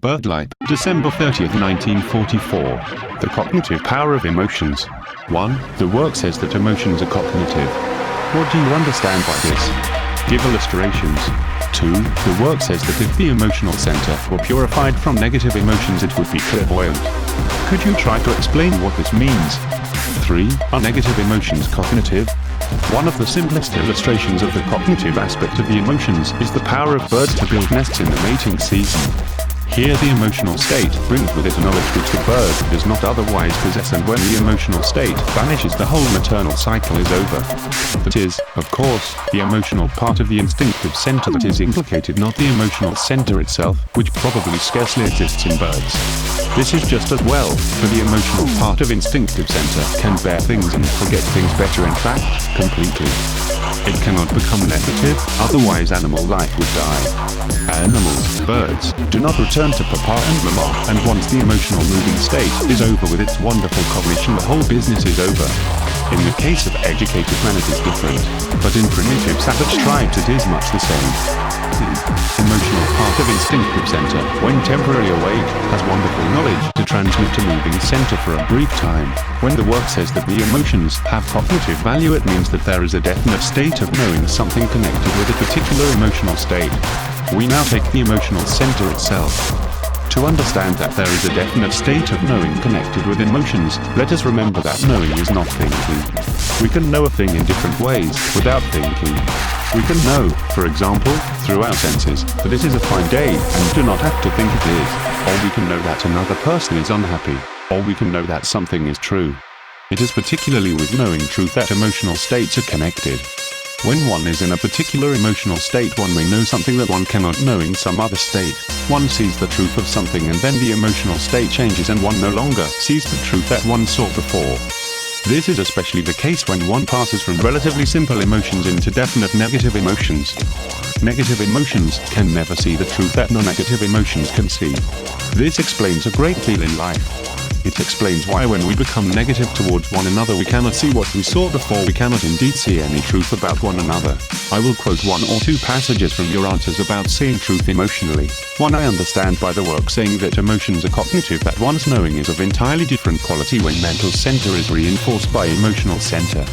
Birdlight, December 30th, 1944. The Cognitive Power of Emotions. 1. The work says that emotions are cognitive. What do you understand by this? Give illustrations. 2. The work says that if the emotional center were purified from negative emotions, it would be clairvoyant. Could you try to explain what this means? 3. Are negative emotions cognitive? One of the simplest illustrations of the cognitive aspect of the emotions is the power of birds to build nests in the mating season. Here the emotional state brings with it a knowledge which the bird does not otherwise possess, and when the emotional state vanishes, the whole maternal cycle is over. That is, of course, the emotional part of the instinctive center that is implicated, not the emotional center itself, which probably scarcely exists in birds. This is just as well, for the emotional part of instinctive center can bear things and forget things better, in fact, completely. It cannot become negative, otherwise animal life would die. Animals, birds, do not return to papa and mama, and once the emotional moving state is over with its wonderful cognition, the whole business is over. In the case of educated man it is different, but in primitive savage tribes it is much the same. The emotional part of instinctive center, when temporarily awake, has wonderful knowledge to transmit to moving center for a brief time. When the work says that the emotions have cognitive value, it means that there is a definite state of knowing something connected with a particular emotional state. We now take the emotional center itself. To understand that there is a definite state of knowing connected with emotions, let us remember that knowing is not thinking. We can know a thing in different ways, without thinking. We can know, for example, through our senses, that it is a fine day, and do not have to think it is. Or we can know that another person is unhappy. Or we can know that something is true. It is particularly with knowing truth that emotional states are connected. When one is in a particular emotional state, one may know something that one cannot know in some other state. One sees the truth of something, and then the emotional state changes and one no longer sees the truth that one saw before. This is especially the case when one passes from relatively simple emotions into definite negative emotions. Negative emotions can never see the truth that non-negative emotions can see. This explains a great deal in life. It explains why when we become negative towards one another we cannot see what we saw before. We cannot indeed see any truth about one another. I will quote 1 or 2 passages from your answers about seeing truth emotionally. 1. I understand by the work saying that emotions are cognitive that one's knowing is of entirely different quality when mental center is reinforced by emotional center.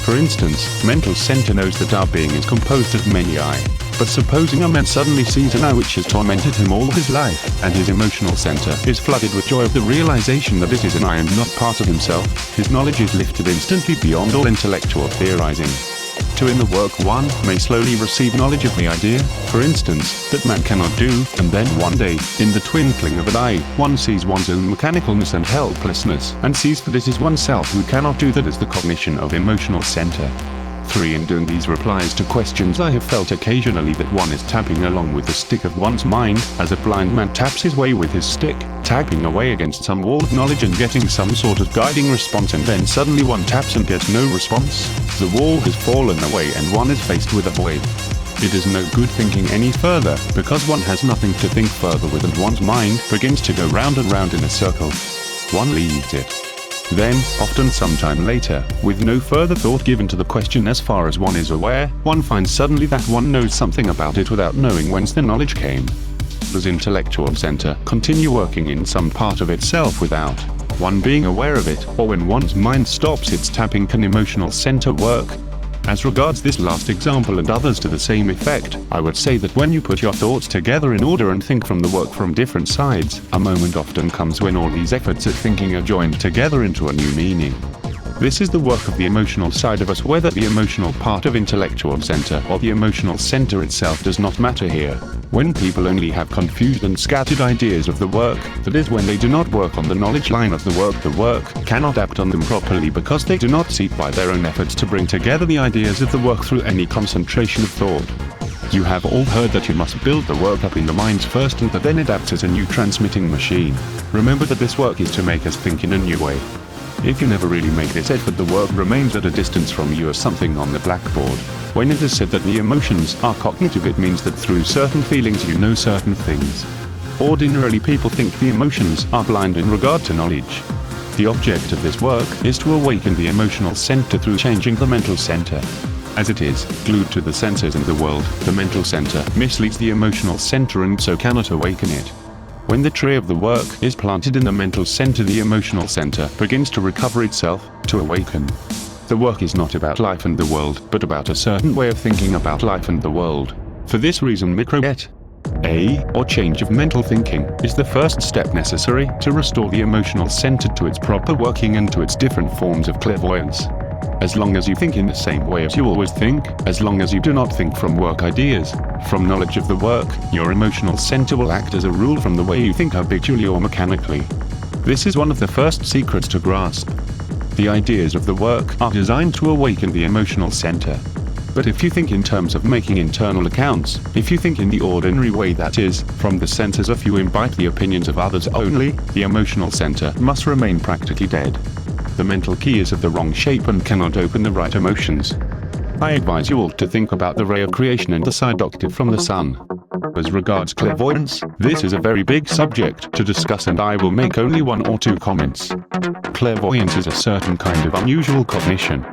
For instance, mental center knows that our being is composed of many I. But supposing a man suddenly sees an I which has tormented him all his life, and his emotional center is flooded with joy of the realization that it is an I and not part of himself, his knowledge is lifted instantly beyond all intellectual theorizing. 2. In the work one may slowly receive knowledge of the idea, for instance, that man cannot do, and then one day, in the twinkling of an eye, one sees one's own mechanicalness and helplessness, and sees that it is oneself who cannot do that as the cognition of emotional center. 3. In doing these replies to questions I have felt occasionally that one is tapping along with the stick of one's mind, as a blind man taps his way with his stick, tapping away against some wall of knowledge and getting some sort of guiding response, and then suddenly one taps and gets no response. The wall has fallen away and one is faced with a void. It is no good thinking any further, because one has nothing to think further with, and one's mind begins to go round and round in a circle. One leaves it. Then, often sometime later, with no further thought given to the question as far as one is aware, one finds suddenly that one knows something about it without knowing whence the knowledge came. Does intellectual center continue working in some part of itself without one being aware of it, or when one's mind stops its tapping, can emotional center work? As regards this last example and others to the same effect, I would say that when you put your thoughts together in order and think from the work from different sides, a moment often comes when all these efforts at thinking are joined together into a new meaning. This is the work of the emotional side of us. Whether the emotional part of intellectual center or the emotional center itself does not matter here. When people only have confused and scattered ideas of the work, that is when they do not work on the knowledge line of the work cannot act on them properly, because they do not seek by their own efforts to bring together the ideas of the work through any concentration of thought. You have all heard that you must build the work up in the minds first, and that then it acts as a new transmitting machine. Remember that this work is to make us think in a new way. If you never really make this effort, the work remains at a distance from you as something on the blackboard. When it is said that the emotions are cognitive, it means that through certain feelings you know certain things. Ordinarily people think the emotions are blind in regard to knowledge. The object of this work is to awaken the emotional center through changing the mental center. As it is glued to the senses and the world, the mental center misleads the emotional center and so cannot awaken it. When the tree of the work is planted in the mental center, the emotional center begins to recover itself, to awaken. The work is not about life and the world, but about a certain way of thinking about life and the world. For this reason, microet, or change of mental thinking, is the first step necessary to restore the emotional center to its proper working and to its different forms of clairvoyance. As long as you think in the same way as you always think, as long as you do not think from work ideas, from knowledge of the work, your emotional center will act as a rule from the way you think habitually or mechanically. This is one of the first secrets to grasp. The ideas of the work are designed to awaken the emotional center. But if you think in terms of making internal accounts, if you think in the ordinary way, that is, from the senses, if you imbibe the opinions of others only, the emotional center must remain practically dead. The mental key is of the wrong shape and cannot open the right emotions. I advise you all to think about the ray of creation and the side octave from the sun. As regards clairvoyance, this is a very big subject to discuss, and I will make only one or two comments. Clairvoyance is a certain kind of unusual cognition.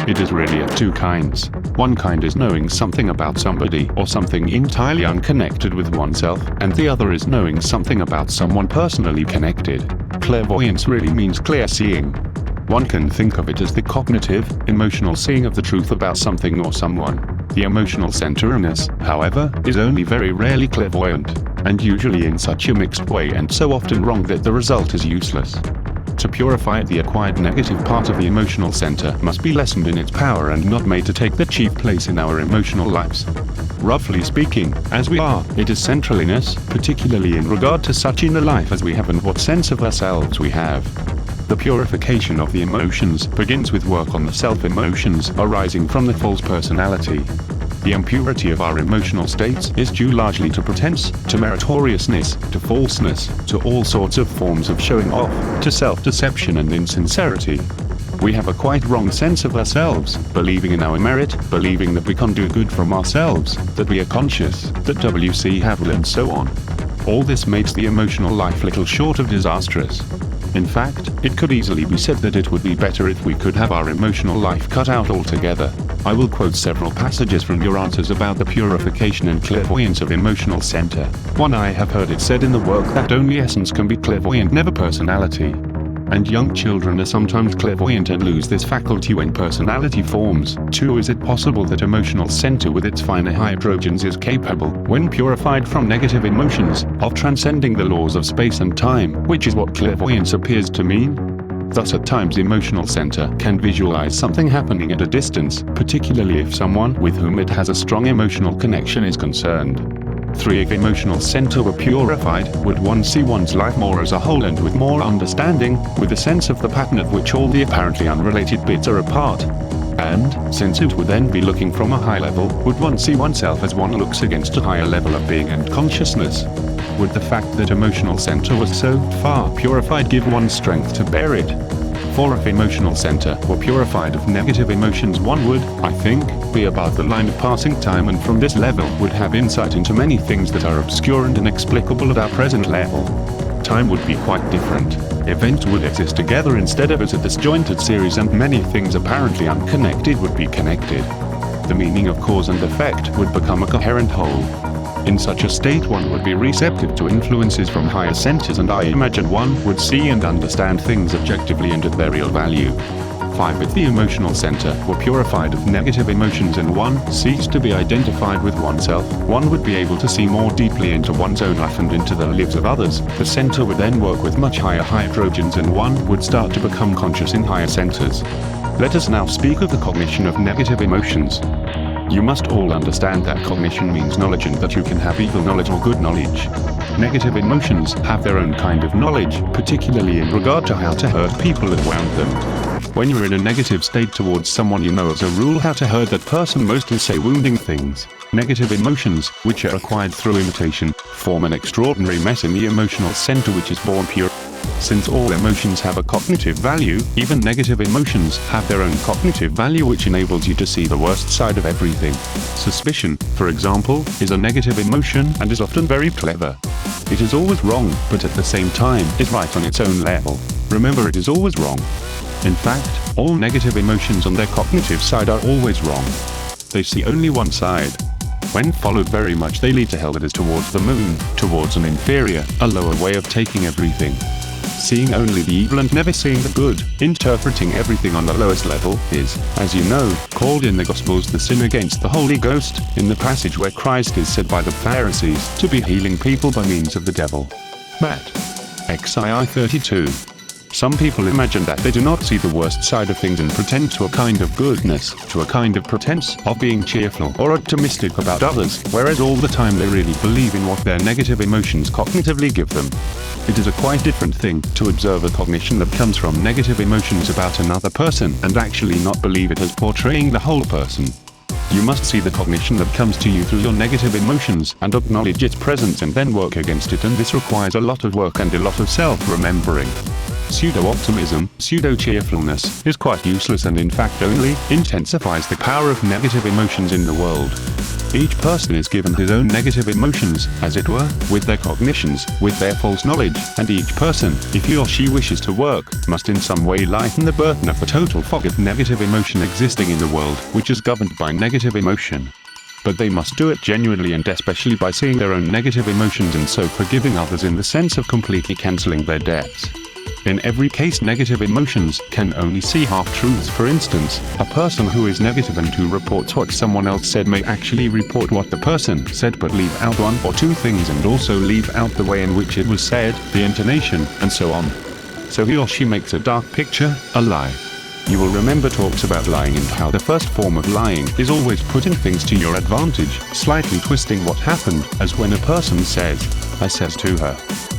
It is really of two kinds. One kind is knowing something about somebody or something entirely unconnected with oneself, and the other is knowing something about someone personally connected. Clairvoyance really means clear seeing. One can think of it as the cognitive, emotional seeing of the truth about something or someone. The emotional centeredness, however, is only very rarely clairvoyant, and usually in such a mixed way and so often wrong that the result is useless. To purify it, the acquired negative part of the emotional center must be lessened in its power and not made to take the chief place in our emotional lives. Roughly speaking, as we are, it is central in us, particularly in regard to such inner life as we have and what sense of ourselves we have. The purification of the emotions begins with work on the self-emotions arising from the false personality. The impurity of our emotional states is due largely to pretense, to meritoriousness, to falseness, to all sorts of forms of showing off, to self-deception and insincerity. We have a quite wrong sense of ourselves, believing in our merit, believing that we can do good from ourselves, that we are conscious, that WC have will, and so on. All this makes the emotional life little short of disastrous. In fact, it could easily be said that it would be better if we could have our emotional life cut out altogether. I will quote several passages from your answers about the purification and clairvoyance of emotional center. One, I have heard it said in the work that only essence can be clairvoyant, never personality. And young children are sometimes clairvoyant and lose this faculty when personality forms. 2, is it possible that emotional center with its finer hydrogens is capable, when purified from negative emotions, of transcending the laws of space and time, which is what clairvoyance appears to mean? Thus at times emotional center can visualize something happening at a distance, particularly if someone with whom it has a strong emotional connection is concerned. 3, if emotional center were purified, would one see one's life more as a whole and with more understanding, with a sense of the pattern of which all the apparently unrelated bits are a part? And, since it would then be looking from a high level, would one see oneself as one looks against a higher level of being and consciousness? Would the fact that emotional center was so far purified give one strength to bear it? For if emotional center were purified of negative emotions, one would, I think, be above the line of passing time, and from this level would have insight into many things that are obscure and inexplicable at our present level. Time would be quite different. Events would exist together instead of as a disjointed series, and many things apparently unconnected would be connected. The meaning of cause and effect would become a coherent whole. In such a state one would be receptive to influences from higher senses, and I imagine one would see and understand things objectively and at their real value. 5, if the emotional center were purified of negative emotions and one ceased to be identified with oneself, one would be able to see more deeply into one's own life and into the lives of others. The center would then work with much higher hydrogens and one would start to become conscious in higher centers. Let us now speak of the cognition of negative emotions. You must all understand that cognition means knowledge, and that you can have evil knowledge or good knowledge. Negative emotions have their own kind of knowledge, particularly in regard to how to hurt people around them. When you're in a negative state towards someone, you know as a rule how to hurt that person, mostly say wounding things. Negative emotions, which are acquired through imitation, form an extraordinary mess in the emotional center which is born pure. Since all emotions have a cognitive value, even negative emotions have their own cognitive value, which enables you to see the worst side of everything. Suspicion, for example, is a negative emotion and is often very clever. It is always wrong, but at the same time is right on its own level. Remember, it is always wrong. In fact, all negative emotions on their cognitive side are always wrong. They see only one side. when followed very much they lead to hell, that is towards the moon, towards an inferior, a lower way of taking everything. Seeing only the evil and never seeing the good, interpreting everything on the lowest level, is, as you know, called in the Gospels the sin against the Holy Ghost, in the passage where Christ is said by the Pharisees to be healing people by means of the devil. Matt. XII 32. Some people imagine that they do not see the worst side of things and pretend to a kind of goodness, to a kind of pretense of being cheerful or optimistic about others, whereas all the time they really believe in what their negative emotions cognitively give them. It is a quite different thing to observe a cognition that comes from negative emotions about another person and actually not believe it as portraying the whole person. You must see the cognition that comes to you through your negative emotions and acknowledge its presence and then work against it, and this requires a lot of work and a lot of self-remembering. Pseudo-optimism, pseudo-cheerfulness, is quite useless and in fact only intensifies the power of negative emotions in the world. Each person is given his own negative emotions, as it were, with their cognitions, with their false knowledge, and each person, if he or she wishes to work, must in some way lighten the burden of the total fog of negative emotion existing in the world, which is governed by negative emotion. But they must do it genuinely and especially by seeing their own negative emotions and so forgiving others in the sense of completely cancelling their debts. In every case, negative emotions can only see half-truths. For instance, a person who is negative and who reports what someone else said may actually report what the person said but leave out one or two things and also leave out the way in which it was said, the intonation, and so on. So he or she makes a dark picture, a lie. You will remember talks about lying and how the first form of lying is always putting things to your advantage, slightly twisting what happened, as when a person says, "I says to her."